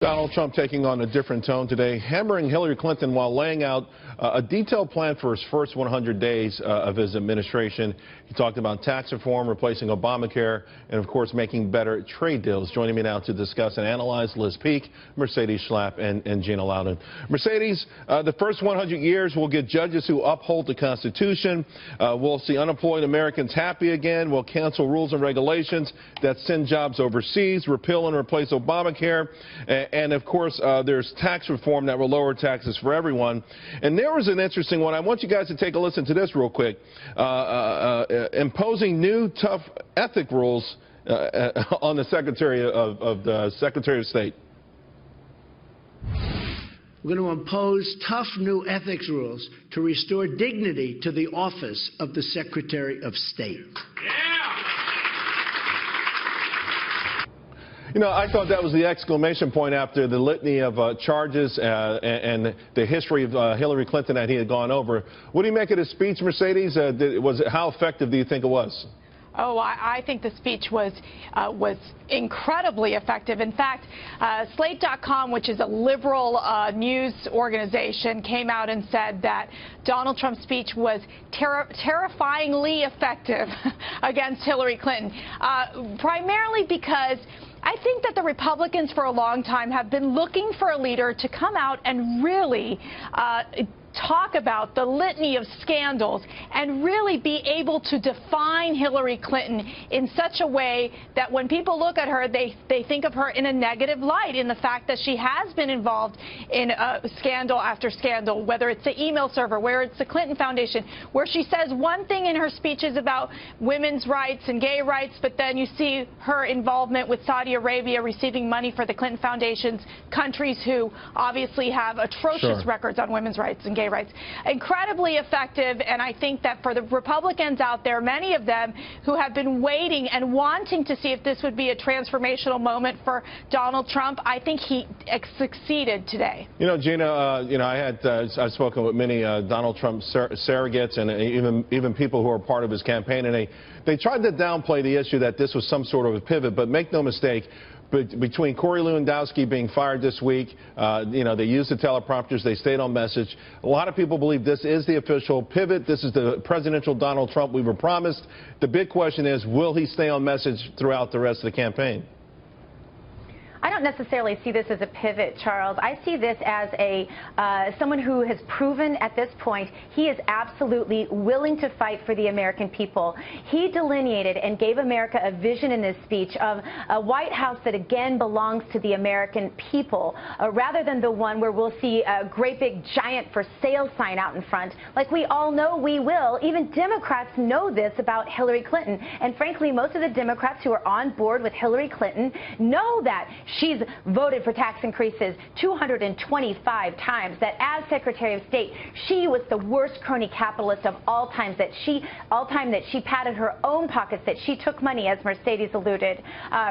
Donald Trump taking on a different tone today, hammering Hillary Clinton while laying out a detailed plan for his first 100 days of his administration. He talked about tax reform, replacing Obamacare, and, of course, making better trade deals. Joining me now to discuss and analyze, Liz Peek, Mercedes Schlapp, and Gina Loudon. Mercedes, the first 100 years will get judges who uphold the Constitution. We'll see unemployed Americans happy again. We'll cancel rules and regulations that send jobs overseas, repeal and replace Obamacare. And, of course, there's tax reform that will lower taxes for everyone. And there was an interesting one. I want you guys to take a listen to this real quick. Imposing new tough ethic rules on the Secretary of State. We're going to impose tough new ethics rules to restore dignity to the office of the Secretary of State. You know, I thought that was the exclamation point after the litany of charges and the history of Hillary Clinton that he had gone over. What do you make of his speech, Mercedes? How effective do you think it was? Oh, I think the speech was incredibly effective. In fact, Slate.com, which is a liberal news organization, came out and said that Donald Trump's speech was terrifyingly effective against Hillary Clinton, primarily because I think that the Republicans for a long time have been looking for a leader to come out and really talk about the litany of scandals and really be able to define Hillary Clinton in such a way that when people look at her, they think of her in a negative light, in the fact that she has been involved in scandal after scandal, whether it's the email server, where it's the Clinton Foundation, where she says one thing in her speeches about women's rights and gay rights, but then you see her involvement with Saudi Arabia receiving money for the Clinton Foundation's countries who obviously have atrocious records on women's rights and gay rights. Incredibly effective, and I think that for the Republicans out there, many of them who have been waiting and wanting to see if this would be a transformational moment for Donald Trump, I think he succeeded today. You know, Gina, I've spoken with many Donald Trump surrogates and even people who are part of his campaign, and they tried to downplay the issue that this was some sort of a pivot, but make no mistake, between Corey Lewandowski being fired this week, they used the teleprompters, they stayed on message. A lot of people believe this is the official pivot. This is the presidential Donald Trump we were promised. The big question is, will he stay on message throughout the rest of the campaign? I don't necessarily see this as a pivot, Charles. I see this as someone who has proven at this point he is absolutely willing to fight for the American people. He delineated and gave America a vision in this speech of a White House that again belongs to the American people, rather than the one where we'll see a great big giant for sale sign out in front, like we all know we will. Even Democrats know this about Hillary Clinton. And frankly, most of the Democrats who are on board with Hillary Clinton know that she's voted for tax increases 225 times, that as Secretary of State, she was the worst crony capitalist of all time, that she padded her own pockets, that she took money, as Mercedes alluded,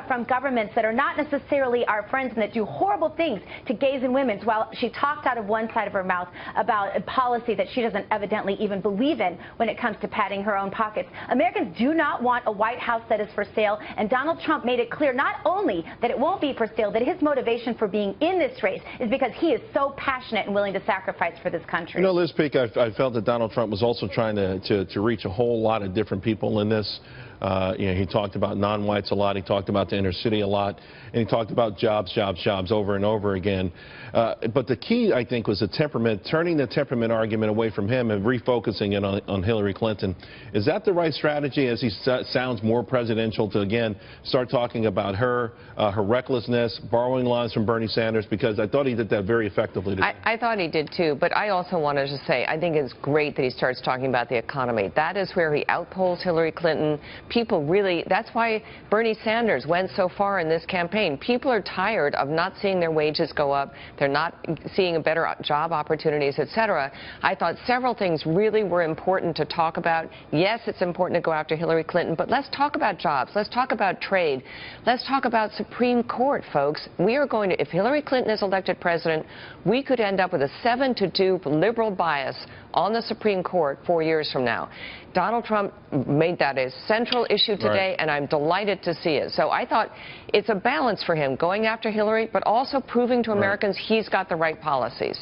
from governments that are not necessarily our friends and that do horrible things to gays and women, while she talked out of one side of her mouth about a policy that she doesn't evidently even believe in when it comes to padding her own pockets. Americans do not want a White House that is for sale, and Donald Trump made it clear not only that it won't be for sale, that his motivation for being in this race is because he is so passionate and willing to sacrifice for this country. You know, Liz Peek, I felt that Donald Trump was also trying to reach a whole lot of different people in this. He talked about non-whites a lot. He talked about the inner city a lot. And he talked about jobs over and over again. But the key, I think, was the temperament, turning the temperament argument away from him and refocusing it on Hillary Clinton. Is that the right strategy as he sounds more presidential to, again, start talking about her recklessness, borrowing lines from Bernie Sanders? Because I thought he did that very effectively today. I thought he did, too. But I also wanted to say I think it's great that he starts talking about the economy. That is where he outpolls Hillary Clinton. People really, that's why Bernie Sanders went so far in this campaign. People are tired of not seeing their wages go up. They're not seeing better job opportunities, etc. I thought several things really were important to talk about. Yes, it's important to go after Hillary Clinton, but let's talk about jobs. Let's talk about trade. Let's talk about Supreme Court, folks. We are going to, if Hillary Clinton is elected president, we could end up with a 7-2 liberal bias on the Supreme Court 4 years from now. Donald Trump made that a central issue today, Right. and I'm delighted to see it. So I thought it's a balance for him, going after Hillary, but also proving to Americans he's got the right policies.